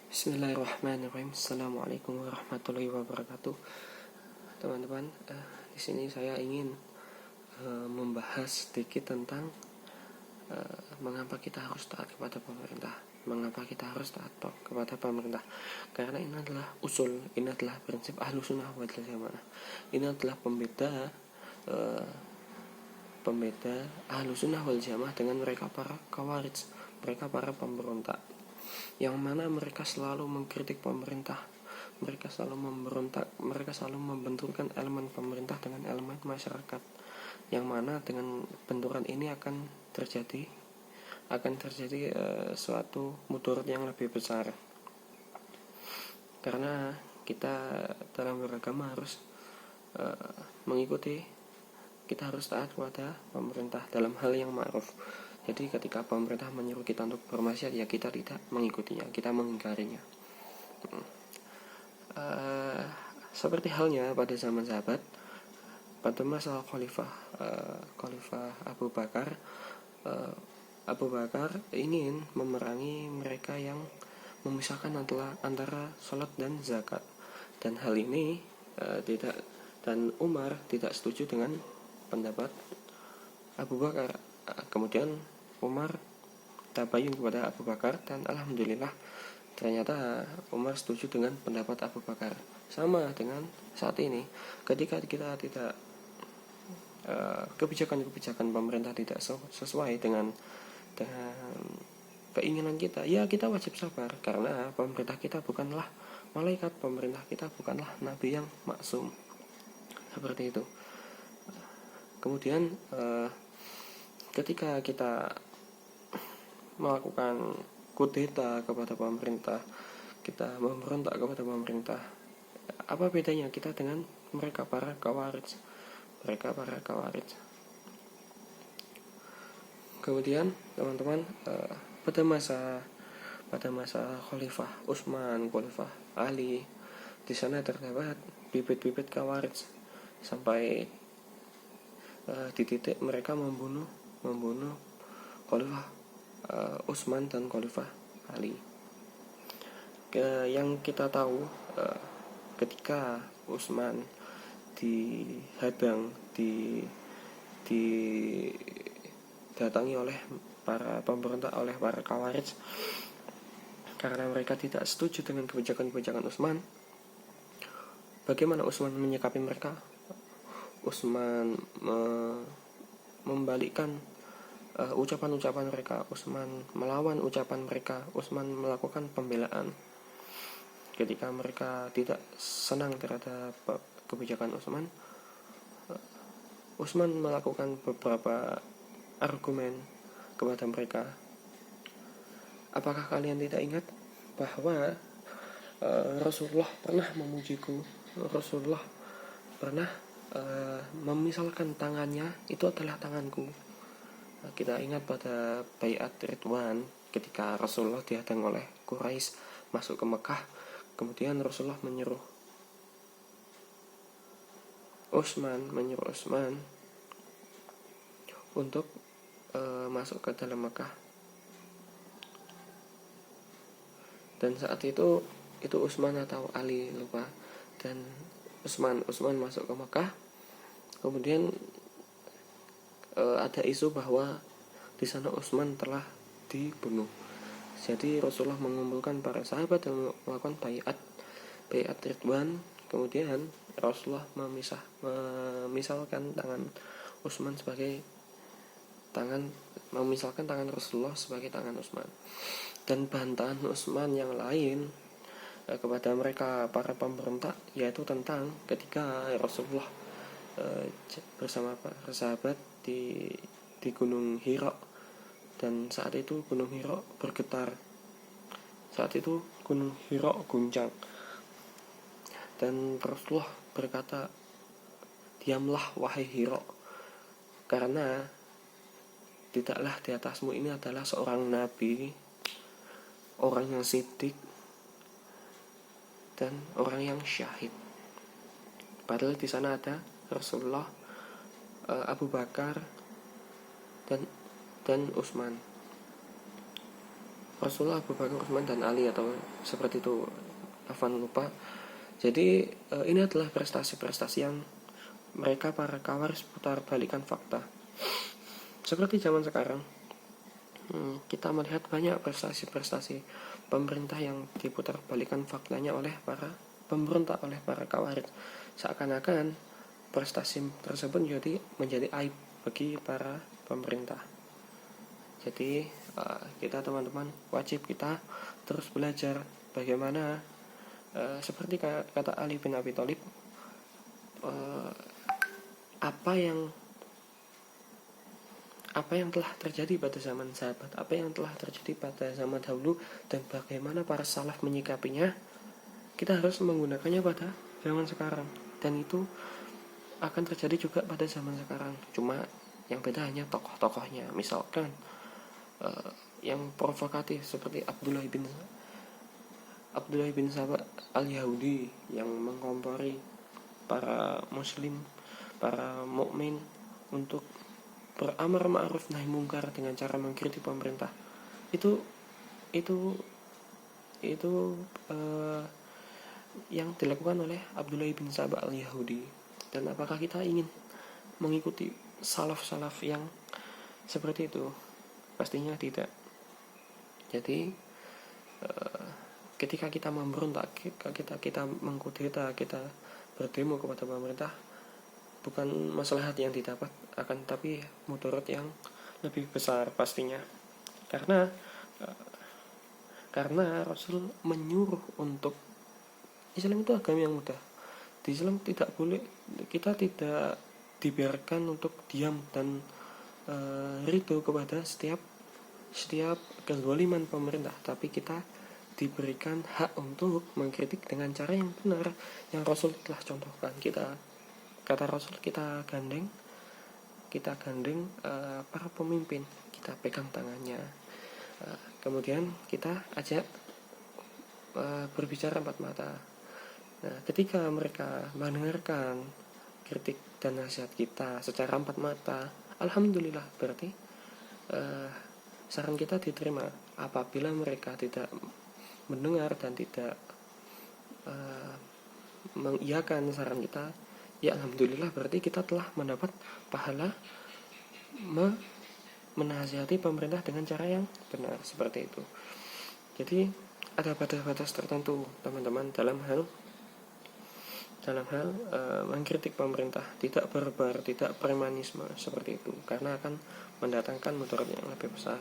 Bismillahirrahmanirrahim. Assalamualaikum warahmatullahi wabarakatuh. Teman-teman, di sini saya ingin membahas sedikit tentang mengapa kita harus taat kepada pemerintah. Mengapa kita harus taat kepada pemerintah? Karena ini adalah usul, ini adalah prinsip Ahlussunnah wal Jamaah. Ini adalah pembeda Ahlussunnah wal Jamaah dengan mereka para Khawarij, mereka para pemberontak, yang mana mereka selalu mengkritik pemerintah, mereka selalu memberontak, mereka selalu membenturkan elemen pemerintah dengan elemen masyarakat, yang mana dengan benturan ini akan terjadi suatu mudarat yang lebih besar. Karena kita dalam beragama harus kita harus taat kepada pemerintah dalam hal yang ma'ruf. Jadi ketika pemerintah menyuruh kita untuk bermaksiat, ya kita tidak mengikutinya, kita mengingkarinya. Seperti halnya pada zaman sahabat, pada masa Khalifah Abu Bakar, Abu Bakar ingin memerangi mereka yang memisahkan antara salat dan zakat, dan hal ini dan Umar tidak setuju dengan pendapat Abu Bakar. Kemudian Umar tabayun kepada Abu Bakar, dan alhamdulillah ternyata Umar setuju dengan pendapat Abu Bakar. Sama dengan saat ini, ketika kita tidak kebijakan pemerintah tidak sesuai dengan keinginan kita, ya kita wajib sabar, karena pemerintah kita bukanlah malaikat, pemerintah kita bukanlah nabi yang maksum. Seperti itu. Kemudian ketika kita melakukan kudeta kepada pemerintah, kita memberontak kepada pemerintah, apa bedanya kita dengan mereka para Khawarij? Kemudian teman-teman, pada masa Khalifah Utsman, Khalifah Ali, di sana terdapat bibit-bibit Khawarij sampai di titik mereka membunuh Khalifah Utsman dan Khalifah Ali. Yang kita tahu, ketika Utsman dihadang, didatangi oleh para pemberontak, oleh para Khawarij, karena mereka tidak setuju dengan kebijakan Utsman. Bagaimana Utsman menyikapi mereka? Utsman membalikkan ucapan-ucapan mereka, Utsman melawan ucapan mereka, Utsman melakukan pembelaan. Ketika mereka tidak senang terhadap kebijakan Utsman melakukan beberapa argumen kepada mereka. Apakah kalian tidak ingat bahwa Rasulullah pernah memujiku, Rasulullah pernah memisalkan tangannya itu adalah tanganku. Kita ingat pada Baiat Ridwan, ketika Rasulullah dihadang oleh Quraisy masuk ke Mekah, kemudian Rasulullah menyuruh Utsman untuk masuk ke dalam Mekah. Dan saat itu Utsman atau Ali lupa, dan Utsman masuk ke Mekah. Kemudian ada isu bahwa di sana Utsman telah dibunuh. Jadi Rasulullah mengumpulkan para sahabat dan melakukan baiat Ridwan. Kemudian Rasulullah memisalkan tangan Utsman sebagai memisalkan tangan Rasulullah sebagai tangan Utsman. Dan bantahan Utsman yang lain kepada mereka para pemberontak, yaitu tentang ketika Rasulullah bersama para sahabat di Gunung Hira, dan saat itu Gunung Hira bergetar, saat itu Gunung Hira guncang, dan Rasulullah berkata, diamlah wahai Hira, karena tidaklah di atasmu ini adalah seorang nabi, orang yang siddiq, dan orang yang syahid. Padahal di sana ada Rasulullah, Abu Bakar, dan Utsman. Rasulullah, Abu Bakar, Utsman dan Ali, atau seperti itu, Afan lupa. Jadi ini adalah prestasi-prestasi yang mereka para kawaris putar balikan fakta. Seperti zaman sekarang, kita melihat banyak prestasi-prestasi pemerintah yang diputar balikan faktanya oleh para pemberontak, oleh para kawaris. Seakan-akan prestasi tersebut menjadi aib bagi para pemerintah. Jadi kita teman-teman wajib kita terus belajar bagaimana, seperti kata Ali bin Abi Thalib, apa yang telah terjadi pada zaman sahabat, apa yang telah terjadi pada zaman dahulu, dan bagaimana para salaf menyikapinya, kita harus menggunakannya pada zaman sekarang. Dan itu akan terjadi juga pada zaman sekarang. Cuma yang beda hanya tokoh-tokohnya. Misalkan yang provokatif seperti Abdullah bin Sabah al-Yahudi yang mengkompori para muslim, para mukmin untuk beramar ma'ruf nahi mungkar dengan cara mengkritik pemerintah. Itu yang dilakukan oleh Abdullah bin Sabah al-Yahudi. Dan apakah kita ingin mengikuti salaf-salaf yang seperti itu? Pastinya tidak. Jadi ketika kita memberontak, kita mengkudeta, kita berdemo kepada pemerintah, bukan maslahat yang didapat, akan tapi mudarat yang lebih besar pastinya. Karena Rasul menyuruh untuk, Islam itu agama yang mudah. Di Islam kita tidak dibiarkan untuk diam dan ridho kepada setiap kezaliman pemerintah, tapi kita diberikan hak untuk mengkritik dengan cara yang benar yang Rasul telah contohkan. Kata Rasul, kita gandeng para pemimpin, kita pegang tangannya, kemudian kita ajak berbicara empat mata. Nah, ketika mereka mendengarkan kritik dan nasihat kita secara empat mata, alhamdulillah, berarti saran kita diterima. Apabila mereka tidak mendengar dan tidak mengiyakan saran kita, ya alhamdulillah, berarti kita telah mendapat pahala menasihati pemerintah dengan cara yang benar, seperti itu. Jadi ada batas-batas tertentu, teman-teman, dalam hal mengkritik pemerintah. Tidak barbar, tidak premanisme, seperti itu, karena akan mendatangkan mudarat yang lebih besar.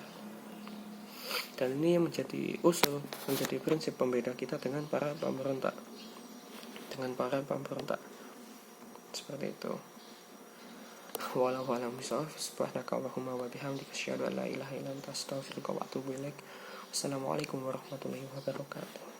Dan ini menjadi usul, menjadi prinsip pembeda kita dengan para pemberontak, seperti itu. Wallahu a'lam bishawab. Subhanaka Allahumma wa bihamdika asyhadu an la ilaha illa anta astaghfiruka wa atubu ilaik. Wassalamualaikum warahmatullahi wabarakatuh.